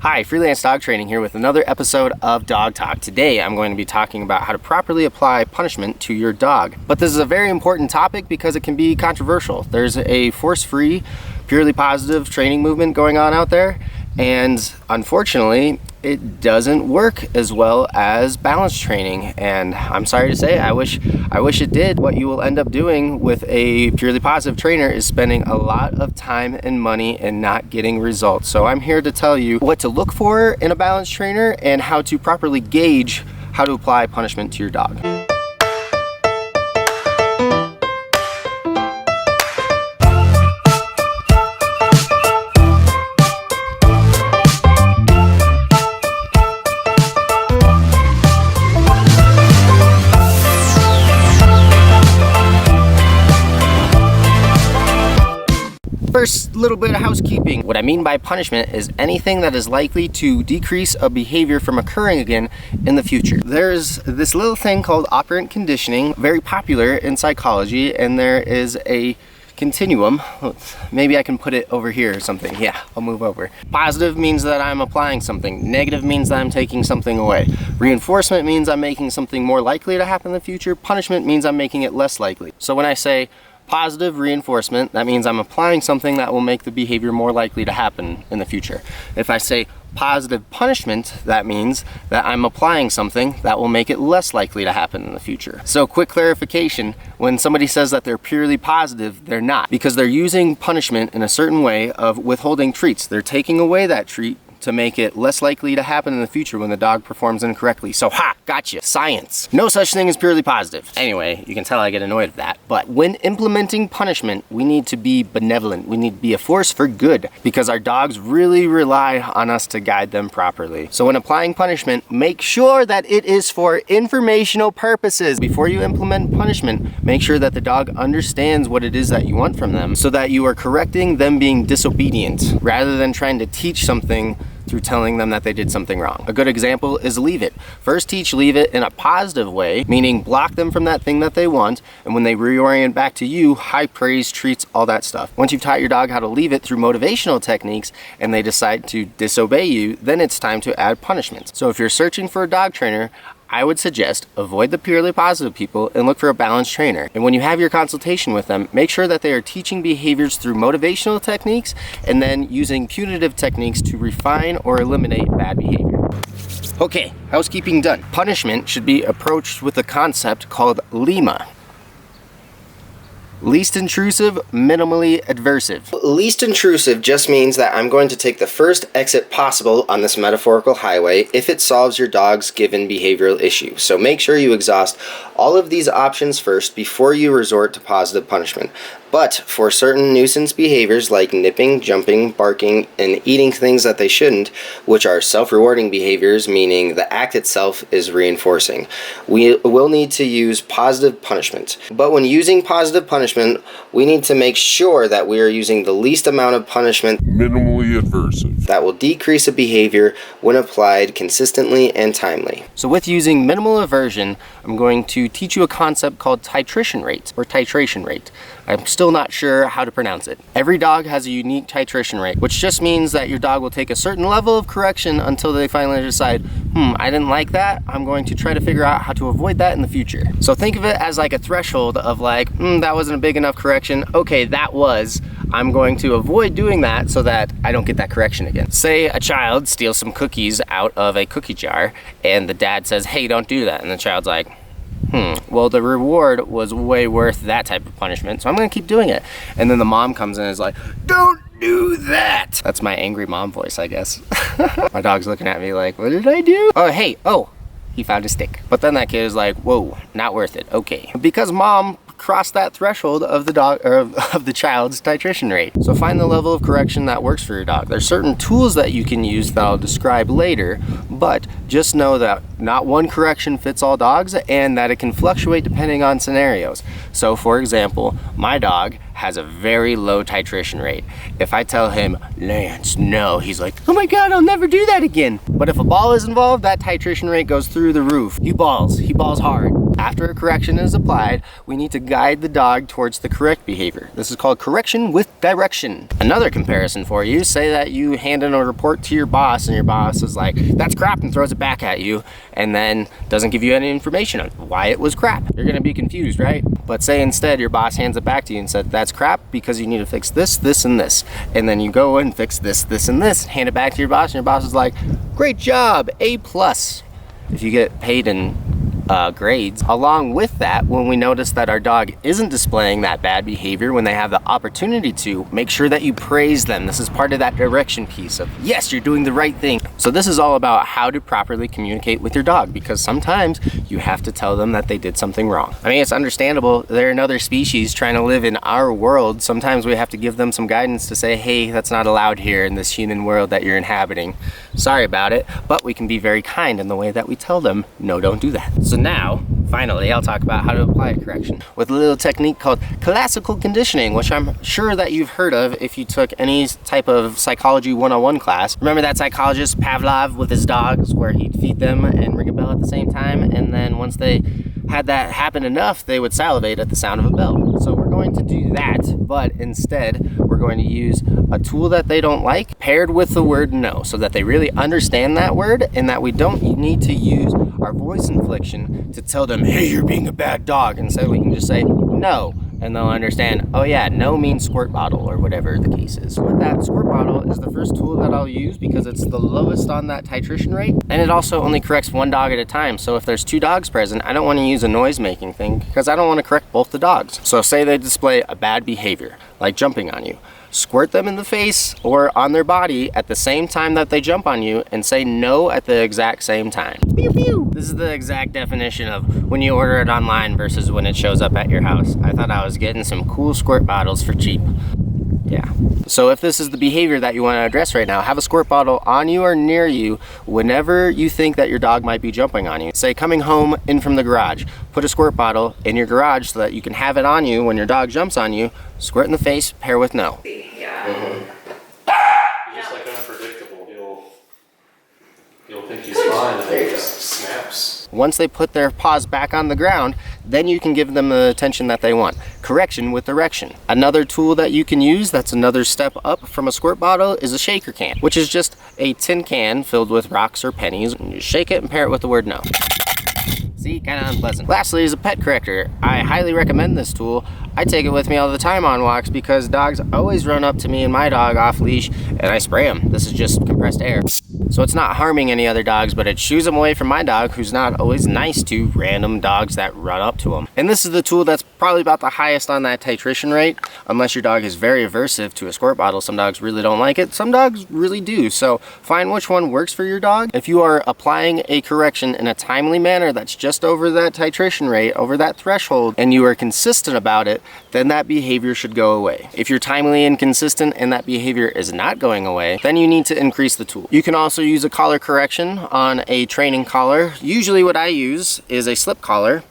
Hi, FreeLance Dog Training here with another episode of Dog Talk. Today I'm going to be talking about how to properly apply punishment to your dog. But this is a very important topic because it can be controversial. There's a force-free, purely positive training movement going on out there, and unfortunately it doesn't work as well as balance training, and I'm sorry to say I wish it did. What you will end up doing with a purely positive trainer is spending a lot of time and money and not getting results. So I'm here to tell you what to look for in a balance trainer and how to properly gauge how to apply punishment to your dog. First little bit of housekeeping. What I mean by punishment is anything that is likely to decrease a behavior from occurring again in the future. There's this little thing called operant conditioning, very popular in psychology, and there is a continuum. Maybe I can put it over here or something. Yeah, I'll move over. Positive means that I'm applying something. Negative means that I'm taking something away. Reinforcement means I'm making something more likely to happen in the future. Punishment means I'm making it less likely. So when I say positive reinforcement, that means I'm applying something that will make the behavior more likely to happen in the future. If I say positive punishment, that means that I'm applying something that will make it less likely to happen in the future. So quick clarification, when somebody says that they're purely positive, they're not, because they're using punishment in a certain way of withholding treats. They're taking away that treat to make it less likely to happen in the future when the dog performs incorrectly. So gotcha, science. No such thing as purely positive. Anyway, you can tell I get annoyed at that. But when implementing punishment, we need to be benevolent. We need to be a force for good because our dogs really rely on us to guide them properly. So when applying punishment, make sure that it is for informational purposes. Before you implement punishment, make sure that the dog understands what it is that you want from them so that you are correcting them being disobedient rather than trying to teach something through telling them that they did something wrong. A good example is leave it. First teach leave it in a positive way, meaning block them from that thing that they want, and when they reorient back to you, high praise, treats, all that stuff. Once you've taught your dog how to leave it through motivational techniques and they decide to disobey you, then it's time to add punishment. So if you're searching for a dog trainer, I would suggest avoid the purely positive people and look for a balanced trainer. And when you have your consultation with them, make sure that they are teaching behaviors through motivational techniques and then using punitive techniques to refine or eliminate bad behavior. Okay, housekeeping done. Punishment should be approached with a concept called LIMA. Least intrusive, minimally adversive. Least intrusive just means that I'm going to take the first exit possible on this metaphorical highway if it solves your dog's given behavioral issue. So make sure you exhaust all of these options first before you resort to positive punishment. But for certain nuisance behaviors like nipping, jumping, barking, and eating things that they shouldn't, which are self-rewarding behaviors, meaning the act itself is reinforcing, we will need to use positive punishment. But when using positive punishment, we need to make sure that we are using the least amount of punishment, minimally adversive, that will decrease a behavior when applied consistently and timely. So with using minimal aversion, I'm going to teach you a concept called titration rate, or titration rate. I'm still not sure how to pronounce it. Every dog has a unique titration rate, which just means that your dog will take a certain level of correction until they finally decide, I didn't like that. I'm going to try to figure out how to avoid that in the future. So think of it as like a threshold of like, that wasn't a big enough correction. Okay, that was. I'm going to avoid doing that so that I don't get that correction again. Say a child steals some cookies out of a cookie jar and the dad says, hey, don't do that. And the child's like, well, the reward was way worth that type of punishment, so I'm gonna keep doing it. And then the mom comes in and is like, don't do that. That's my angry mom voice, I guess. My dog's looking at me like, what did I do? Oh, hey, he found a stick. But then that kid is like, whoa, not worth it, okay. Because mom crossed that threshold of the dog or of the child's titration rate. So find the level of correction that works for your dog. There's certain tools that you can use that I'll describe later, but just know that not one correction fits all dogs and that it can fluctuate depending on scenarios. So for example, my dog has a very low titration rate. If I tell him, Lance, no, he's like, oh my God, I'll never do that again. But if a ball is involved, that titration rate goes through the roof. He balls hard. after a correction is applied, we need to guide the dog towards the correct behavior. This is called correction with direction. Another comparison for you, say that you hand in a report to your boss and your boss is like, that's crap, and throws it back at you, and then doesn't give you any information on why it was crap. You're gonna be confused, right? But say instead your boss hands it back to you and said, that's crap because you need to fix this, this, and this. And then you go and fix this, this, and this, hand it back to your boss, and your boss is like, great job, A+. If you get paid in grades. Along with that, when we notice that our dog isn't displaying that bad behavior when they have the opportunity to, make sure that you praise them. This is part of that direction piece of, yes, you're doing the right thing. So this is all about how to properly communicate with your dog, because sometimes you have to tell them that they did something wrong. I mean, it's understandable. They're another species trying to live in our world. Sometimes we have to give them some guidance to say, hey, that's not allowed here in this human world that you're inhabiting. Sorry about it, but we can be very kind in the way that we tell them, no, don't do that. So now, finally, I'll talk about how to apply a correction with a little technique called classical conditioning, which I'm sure that you've heard of if you took any type of psychology 101 class. Remember that psychologist Pavlov with his dogs where he'd feed them and ring a bell at the same time, and then once they had that happen enough, they would salivate at the sound of a bell. So we're going to do that, but instead we're going to use a tool that they don't like paired with the word no, so that they really understand that word and that we don't need to use our voice inflection to tell them, hey, you're being a bad dog. Instead we can just say no, and they'll understand, oh yeah, no means squirt bottle or whatever the case is. With that, squirt bottle is the first tool that I'll use because it's the lowest on that titration rate, and it also only corrects one dog at a time. So if there's two dogs present, I don't want to use a noise making thing because I don't want to correct both the dogs. So say they display a bad behavior, like jumping on you. Squirt them in the face or on their body at the same time that they jump on you and say no at the exact same time. Pew, pew. This is the exact definition of when you order it online versus when it shows up at your house. I thought I was getting some cool squirt bottles for cheap. Yeah. So if this is the behavior that you want to address right now, have a squirt bottle on you or near you whenever you think that your dog might be jumping on you. Say coming home in from the garage, put a squirt bottle in your garage so that you can have it on you when your dog jumps on you. Squirt in the face, pair with no. Yeah. He's just like unpredictable. He'll think he's fine and then he just snaps. Once they put their paws back on the ground, then you can give them the attention that they want. Correction with direction. Another tool that you can use that's another step up from a squirt bottle is a shaker can, which is just a tin can filled with rocks or pennies. And you shake it and pair it with the word no. See, kind of unpleasant. Lastly is a pet corrector. I highly recommend this tool. I take it with me all the time on walks because dogs always run up to me and my dog off leash and I spray them. This is just compressed air. So it's not harming any other dogs, but it shoos them away from my dog, who's not always nice to random dogs that run up to him. And this is the tool that's probably about the highest on that titration rate, unless your dog is very aversive to a squirt bottle. Some dogs really don't like it. Some dogs really do. So find which one works for your dog. If you are applying a correction in a timely manner that's just over that titration rate, over that threshold, and you are consistent about it, then that behavior should go away. If you're timely and consistent and that behavior is not going away, then you need to increase the tool. You can also use a collar correction on a training collar. Usually what I use is a slip collar,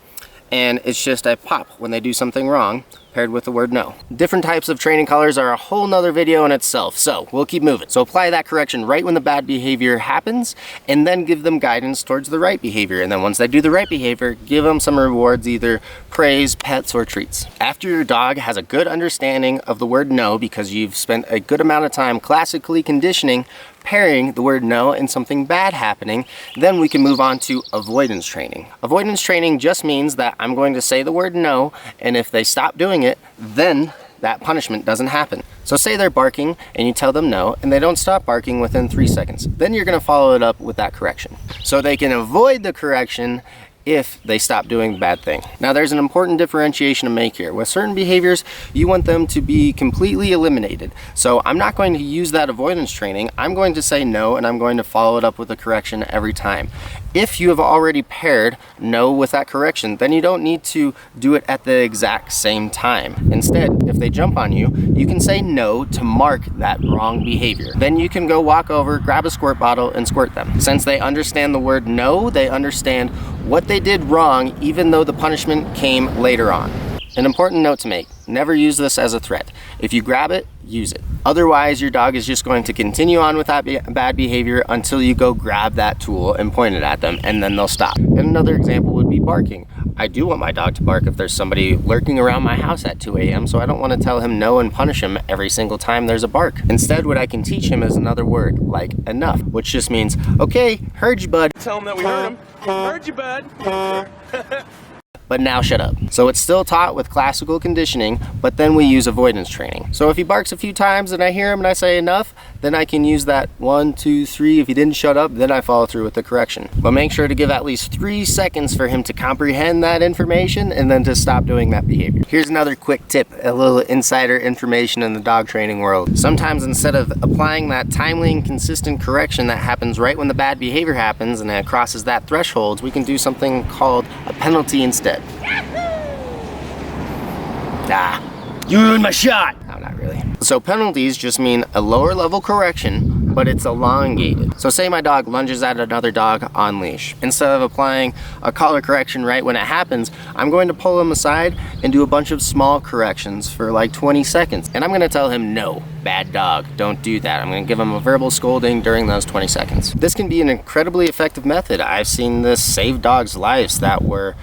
and it's just a pop when they do something wrong, paired with the word no. Different types of training collars are a whole nother video in itself, so we'll keep moving. So apply that correction right when the bad behavior happens, and then give them guidance towards the right behavior. And then once they do the right behavior, give them some rewards, either praise, pets, or treats. After your dog has a good understanding of the word no, because you've spent a good amount of time classically conditioning, pairing the word no and something bad happening, then we can move on to avoidance training. Avoidance training just means that I'm going to say the word no, and if they stop doing it, then that punishment doesn't happen. So say they're barking and you tell them no, and they don't stop barking within 3 seconds. Then you're going to follow it up with that correction. So they can avoid the correction if they stop doing the bad thing. Now there's an important differentiation to make here. With certain behaviors, you want them to be completely eliminated. So I'm not going to use that avoidance training. I'm going to say no, and I'm going to follow it up with a correction every time. If you have already paired no with that correction, then you don't need to do it at the exact same time. Instead, if they jump on you, you can say no to mark that wrong behavior. Then you can go walk over, grab a squirt bottle, and squirt them. Since they understand the word no, they understand what they did wrong, even though the punishment came later on. An important note to make: never use this as a threat. If you grab it, use it. Otherwise, your dog is just going to continue on with that bad behavior until you go grab that tool and point it at them, and then they'll stop. And another example would be barking. I do want my dog to bark if there's somebody lurking around my house at 2 a.m., so I don't want to tell him no and punish him every single time there's a bark. Instead, what I can teach him is another word, like enough, which just means, okay, heard you, bud. Tell him that we heard him. Heard you, bud. But now shut up. So it's still taught with classical conditioning, but then we use avoidance training. So if he barks a few times and I hear him and I say enough, then I can use that 1, 2, 3. If he didn't shut up, then I follow through with the correction. But make sure to give at least 3 seconds for him to comprehend that information and then to stop doing that behavior. Here's another quick tip, a little insider information in the dog training world. Sometimes instead of applying that timely and consistent correction that happens right when the bad behavior happens and it crosses that threshold, we can do something called a penalty instead. You ruined my shot! No, not really. So penalties just mean a lower level correction, but it's elongated. So say my dog lunges at another dog on leash. Instead of applying a collar correction right when it happens, I'm going to pull him aside and do a bunch of small corrections for like 20 seconds. And I'm gonna tell him, no, bad dog, don't do that. I'm gonna give him a verbal scolding during those 20 seconds. This can be an incredibly effective method. I've seen this save dogs' lives that were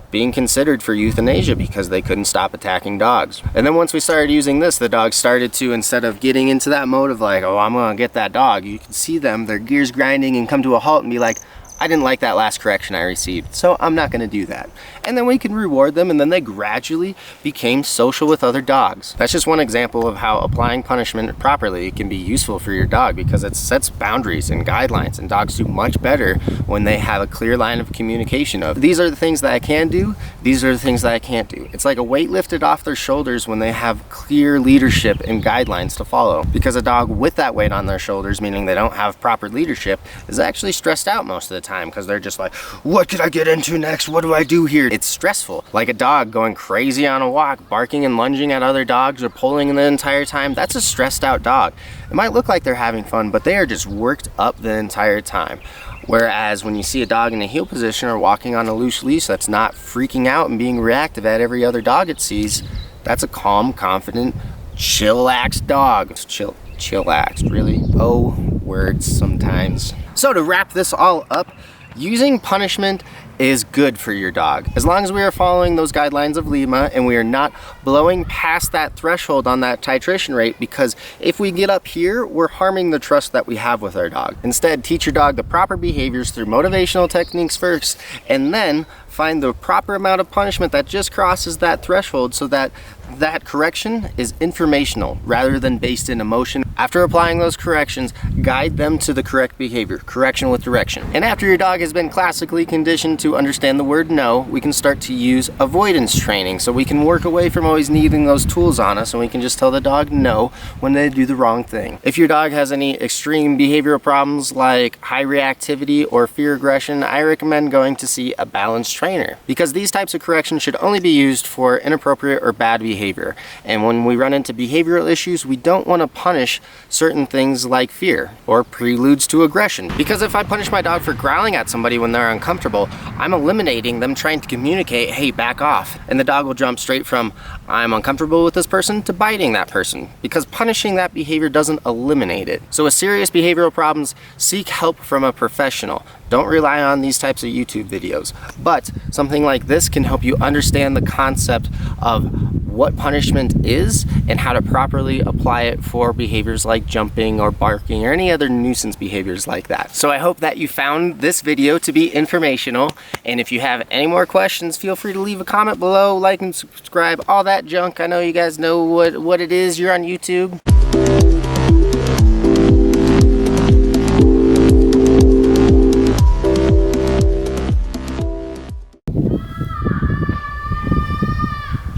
being considered for euthanasia because they couldn't stop attacking dogs. And then once we started using this, the dogs started to, instead of getting into that mode of like, oh, I'm gonna get that dog, you can see them, their gears grinding and come to a halt and be like, I didn't like that last correction I received, so I'm not gonna do that. And then we can reward them, and then they gradually became social with other dogs. That's just one example of how applying punishment properly can be useful for your dog, because it sets boundaries and guidelines, and dogs do much better when they have a clear line of communication of, these are the things that I can do, these are the things that I can't do. It's like a weight lifted off their shoulders when they have clear leadership and guidelines to follow. Because a dog with that weight on their shoulders, meaning they don't have proper leadership, is actually stressed out most of the time, because they're just like, what could I get into next? What do I do here? It's stressful. Like a dog going crazy on a walk, barking and lunging at other dogs or pulling the entire time. That's a stressed out dog. It might look like they're having fun, but they are just worked up the entire time. Whereas when you see a dog in a heel position or walking on a loose leash that's not freaking out and being reactive at every other dog it sees, that's a calm, confident, chillaxed dog. Chillaxed, really? Oh, words sometimes. So to wrap this all up, using punishment is good for your dog. As long as we are following those guidelines of Lima and we are not blowing past that threshold on that titration rate, because if we get up here, we're harming the trust that we have with our dog. Instead, teach your dog the proper behaviors through motivational techniques first, and then find the proper amount of punishment that just crosses that threshold so that that correction is informational rather than based in emotion. After applying those corrections, guide them to the correct behavior, correction with direction. And after your dog has been classically conditioned to understand the word no, we can start to use avoidance training, so we can work away from always needing those tools on us, and we can just tell the dog no when they do the wrong thing. If your dog has any extreme behavioral problems like high reactivity or fear aggression, I recommend going to see a balanced trainer, because these types of corrections should only be used for inappropriate or bad behavior. And when we run into behavioral issues, we don't want to punish certain things like fear or preludes to aggression. Because if I punish my dog for growling at somebody when they're uncomfortable, I'm eliminating them trying to communicate, hey, back off. And the dog will jump straight from, I'm uncomfortable with this person, to biting that person, because punishing that behavior doesn't eliminate it. So with serious behavioral problems, seek help from a professional. Don't rely on these types of YouTube videos. But something like this can help you understand the concept of what punishment is and how to properly apply it for behaviors like jumping or barking or any other nuisance behaviors like that. So I hope that you found this video to be informational, and if you have any more questions, feel free to leave a comment below, like and subscribe, all that junk. I know you guys know what it is. You're on YouTube.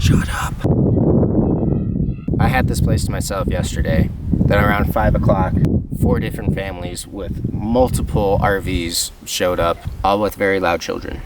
Shut up. I had this place to myself yesterday. Then around 5 o'clock, 4 different families with multiple RVs showed up, all with very loud children.